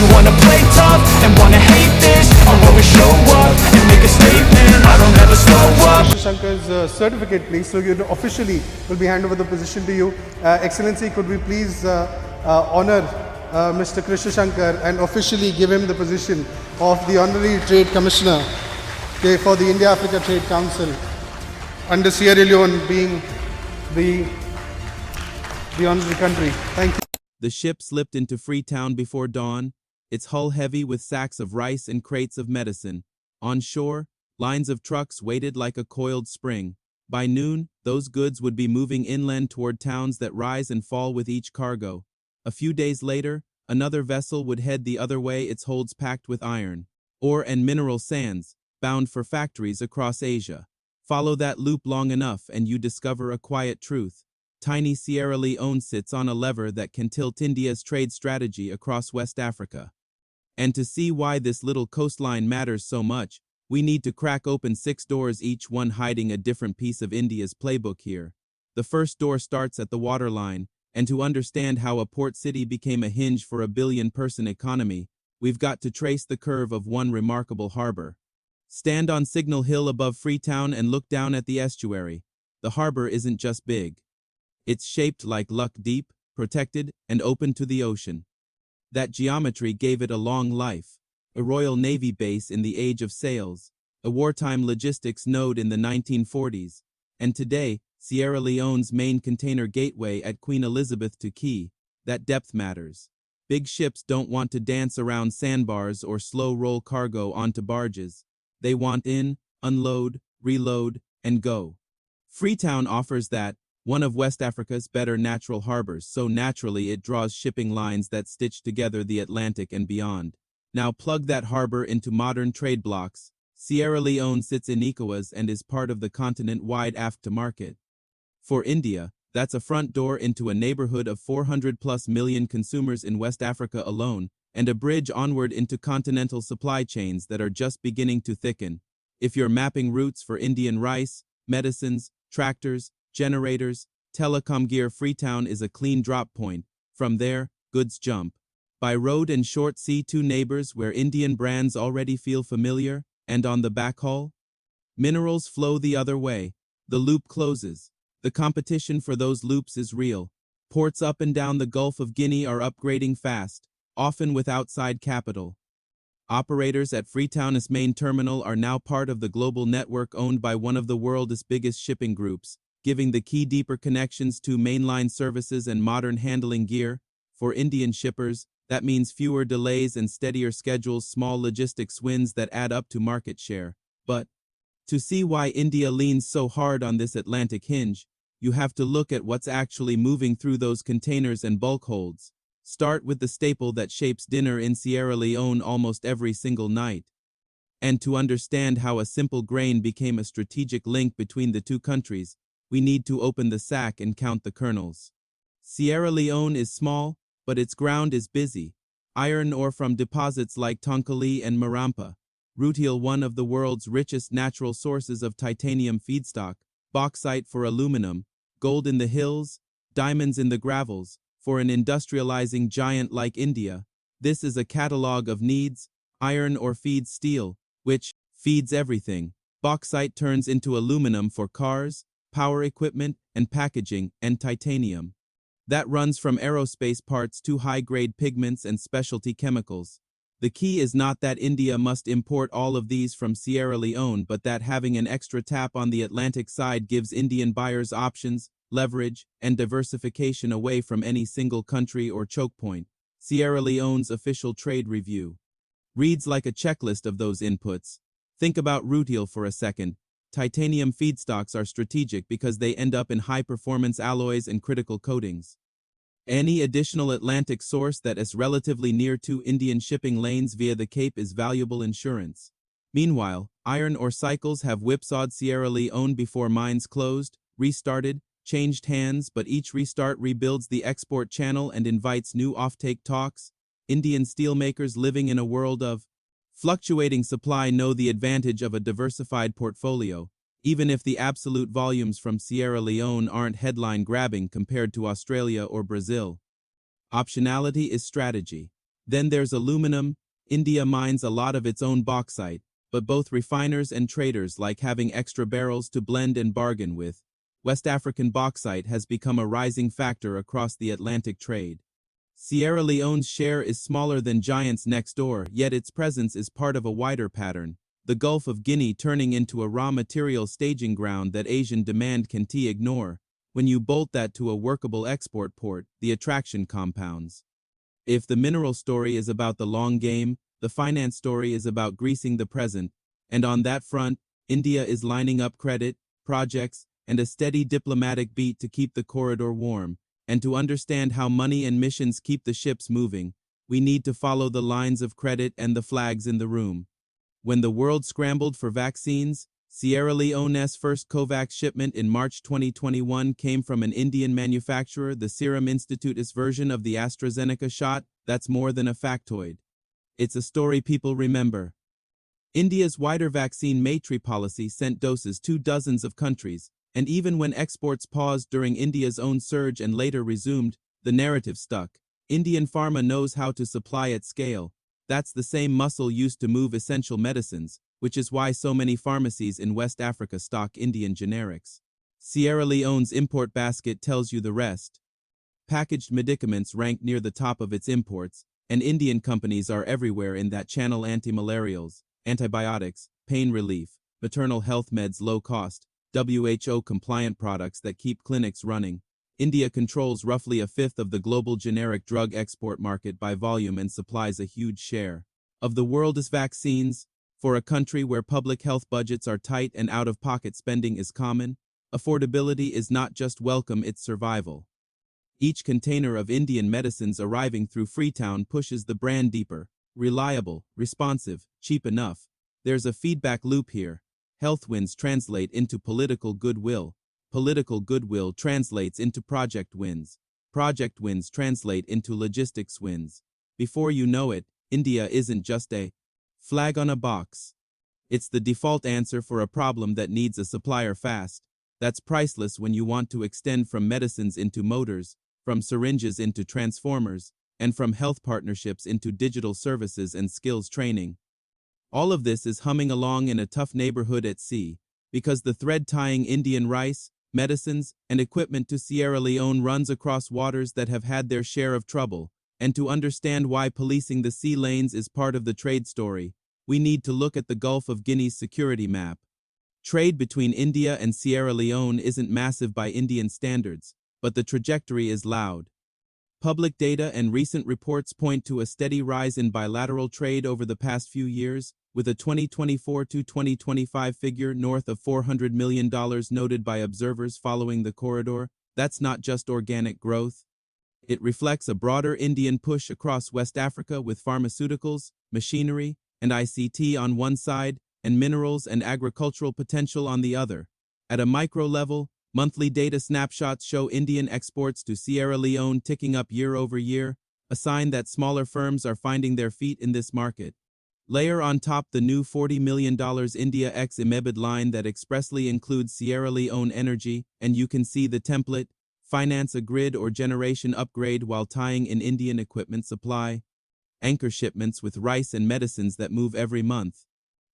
you wanna play tough and wanna hate this, I'll always show up and make a statement. I don't ever slow up. Mr. Shankar's certificate, please. So you officially will be hand over the position to you. Excellency, could we please honor Mr. Krishna Shankar and officially give him the position of the Honorary Trade Commissioner for the India-Africa Trade Council, under Sierra Leone being the honorary country. Thank you. The ship slipped into Freetown before dawn, its hull heavy with sacks of rice and crates of medicine. On shore, lines of trucks waited like a coiled spring. By noon, those goods would be moving inland toward towns that rise and fall with each cargo. A few days later, another vessel would head the other way, its holds packed with iron, ore and mineral sands, bound for factories across Asia. Follow that loop long enough and you discover a quiet truth. Tiny Sierra Leone sits on a lever that can tilt India's trade strategy across West Africa. And to see why this little coastline matters so much, we need to crack open 6 doors, each one hiding a different piece of India's playbook here. The first door starts at the waterline, and to understand how a port city became a hinge for a billion-person economy, we've got to trace the curve of one remarkable harbor. Stand on Signal Hill above Freetown and look down at the estuary. The harbor isn't just big. It's shaped like Luck Deep, protected and open to the ocean. That geometry gave it a long life, a Royal Navy base in the age of sails, a wartime logistics node in the 1940s, and today, Sierra Leone's main container gateway at Queen Elizabeth to Key. That depth matters. Big ships don't want to dance around sandbars or slow roll cargo onto barges. They want in, unload, reload, and go. Freetown offers that, one of West Africa's better natural harbors, so naturally it draws shipping lines that stitch together the Atlantic and beyond. Now plug that harbor into modern trade blocks. Sierra Leone sits in ECOWAS and is part of the continent-wide AFTA market. For India, that's a front door into a neighborhood of 400+ million consumers in West Africa alone, and a bridge onward into continental supply chains that are just beginning to thicken. If you're mapping routes for Indian rice, medicines, tractors, generators, telecom gear, Freetown is a clean drop point. From there, goods jump. By road and short sea to neighbors where Indian brands already feel familiar, and on the backhaul, minerals flow the other way. The loop closes. The competition for those loops is real. Ports up and down the Gulf of Guinea are upgrading fast, often with outside capital. Operators at Freetown's main terminal are now part of the global network owned by one of the world's biggest shipping groups, giving the key deeper connections to mainline services and modern handling gear. For Indian shippers, that means fewer delays and steadier schedules, small logistics wins that add up to market share. But to see why India leans so hard on this Atlantic hinge, you have to look at what's actually moving through those containers and bulk holds. Start with the staple that shapes dinner in Sierra Leone almost every single night. And to understand how a simple grain became a strategic link between the two countries, we need to open the sack and count the kernels. Sierra Leone is small, but its ground is busy. Iron ore from deposits like Tonkali and Marampa, rutile, one of the world's richest natural sources of titanium feedstock, bauxite for aluminum, gold in the hills, diamonds in the gravels. For an industrializing giant like India, this is a catalog of needs. Iron ore feeds steel, which feeds everything. Bauxite turns into aluminum for cars, power equipment, and packaging, and titanium. That runs from aerospace parts to high-grade pigments and specialty chemicals. The key is not that India must import all of these from Sierra Leone, but that having an extra tap on the Atlantic side gives Indian buyers options, leverage, and diversification away from any single country or choke point. Sierra Leone's official trade review reads like a checklist of those inputs. Think about rutile for a second. Titanium feedstocks are strategic because they end up in high-performance alloys and critical coatings. Any additional Atlantic source that is relatively near to Indian shipping lanes via the Cape is valuable insurance. Meanwhile, iron ore cycles have whipsawed Sierra Leone before mines closed, restarted, changed hands, but each restart rebuilds the export channel and invites new offtake talks. Indian steelmakers living in a world of fluctuating supply know the advantage of a diversified portfolio, even if the absolute volumes from Sierra Leone aren't headline-grabbing compared to Australia or Brazil. Optionality is strategy. Then there's aluminum. India mines a lot of its own bauxite, but both refiners and traders like having extra barrels to blend and bargain with. West African bauxite has become a rising factor across the Atlantic trade. Sierra Leone's share is smaller than giants next door, yet its presence is part of a wider pattern, the Gulf of Guinea turning into a raw material staging ground that Asian demand can't ignore. When you bolt that to a workable export port, the attraction compounds. If the mineral story is about the long game, the finance story is about greasing the present, and on that front, India is lining up credit, projects, and a steady diplomatic beat to keep the corridor warm. And to understand how money and missions keep the ships moving, we need to follow the lines of credit and the flags in the room. When the world scrambled for vaccines, Sierra Leone's first COVAX shipment in March 2021 came from an Indian manufacturer, the Serum Institute's version of the AstraZeneca shot. That's more than a factoid. It's a story people remember. India's wider vaccine maitri policy sent doses to dozens of countries, and even when exports paused during India's own surge and later resumed, the narrative stuck. Indian pharma knows how to supply at scale. That's the same muscle used to move essential medicines, which is why so many pharmacies in West Africa stock Indian generics. Sierra Leone's import basket tells you the rest. Packaged medicaments rank near the top of its imports, and Indian companies are everywhere in that channel: antimalarials, antibiotics, pain relief, maternal health meds, low cost, WHO-compliant products that keep clinics running. India controls roughly a fifth of the global generic drug export market by volume and supplies a huge share of the world's vaccines. For a country where public health budgets are tight and out-of-pocket spending is common, affordability is not just welcome, it's survival. Each container of Indian medicines arriving through Freetown pushes the brand deeper: reliable, responsive, cheap enough. There's a feedback loop here. Health wins translate into political goodwill. Political goodwill translates into project wins. Project wins translate into logistics wins. Before you know it, India isn't just a flag on a box. It's the default answer for a problem that needs a supplier fast. That's priceless when you want to extend from medicines into motors, from syringes into transformers, and from health partnerships into digital services and skills training. All of this is humming along in a tough neighborhood at sea, because the thread tying Indian rice, medicines, and equipment to Sierra Leone runs across waters that have had their share of trouble. And to understand why policing the sea lanes is part of the trade story, we need to look at the Gulf of Guinea's security map. Trade between India and Sierra Leone isn't massive by Indian standards, but the trajectory is loud. Public data and recent reports point to a steady rise in bilateral trade over the past few years, with a 2024 to 2025 figure north of $400 million noted by observers following the corridor. That's not just organic growth. It reflects a broader Indian push across West Africa with pharmaceuticals, machinery, and ICT on one side, and minerals and agricultural potential on the other. At a micro level, monthly data snapshots show Indian exports to Sierra Leone ticking up year over year, a sign that smaller firms are finding their feet in this market. Layer on top the new $40 million India x Imebid line that expressly includes Sierra Leone energy, and you can see the template: finance a grid or generation upgrade while tying in Indian equipment supply. Anchor shipments with rice and medicines that move every month.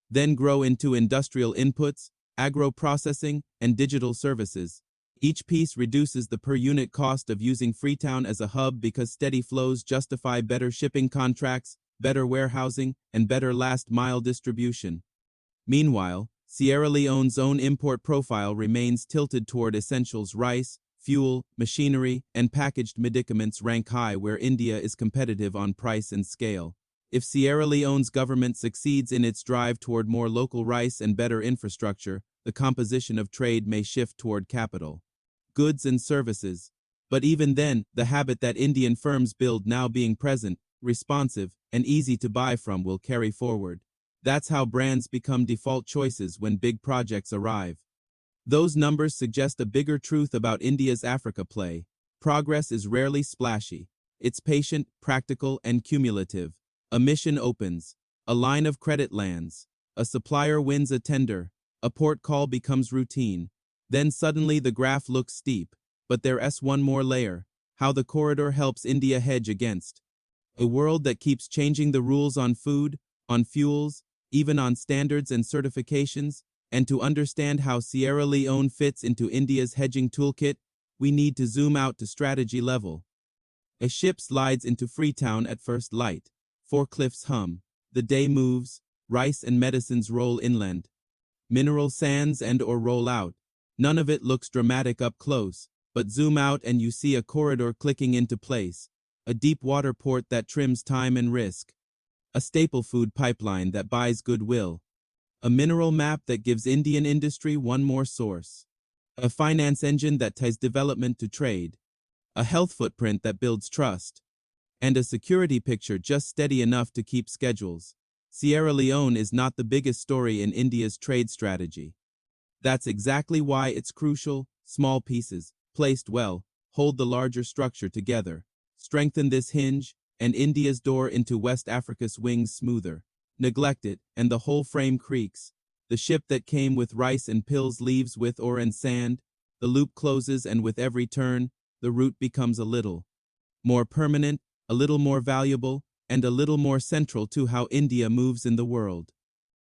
Then grow into industrial inputs, agro-processing, and digital services. Each piece reduces the per-unit cost of using Freetown as a hub because steady flows justify better shipping contracts, better warehousing, and better last-mile distribution. Meanwhile, Sierra Leone's own import profile remains tilted toward essentials: rice, fuel, machinery, and packaged medicaments rank high where India is competitive on price and scale. If Sierra Leone's government succeeds in its drive toward more local rice and better infrastructure, the composition of trade may shift toward capital, goods and services. But even then, the habit that Indian firms build now being present, responsive, and easy to buy from will carry forward. That's how brands become default choices when big projects arrive. Those numbers suggest a bigger truth about India's Africa play. Progress is rarely splashy. It's patient, practical, and cumulative. A mission opens. A line of credit lands. A supplier wins a tender. A port call becomes routine. Then suddenly the graph looks steep. But there's one more layer: how the corridor helps India hedge against A world that keeps changing the rules on food, on fuels, even on standards and certifications, and to understand how Sierra Leone fits into India's hedging toolkit, we need to zoom out to strategy level. A ship slides into Freetown at first light. Forklifts hum. The day moves. Rice and medicines roll inland. Mineral sands and/or roll out. None of it looks dramatic up close, but zoom out and you see a corridor clicking into place. A deep water port that trims time and risk. A staple food pipeline that buys goodwill. A mineral map that gives Indian industry one more source. A finance engine that ties development to trade. A health footprint that builds trust. And a security picture just steady enough to keep schedules. Sierra Leone is not the biggest story in India's trade strategy. That's exactly why it's crucial. Small pieces, placed well, hold the larger structure together. Strengthen this hinge, and India's door into West Africa swings smoother. Neglect it, and the whole frame creaks. The ship that came with rice and pills leaves with ore and sand. The loop closes, and with every turn, the route becomes a little more permanent, a little more valuable, and a little more central to how India moves in the world.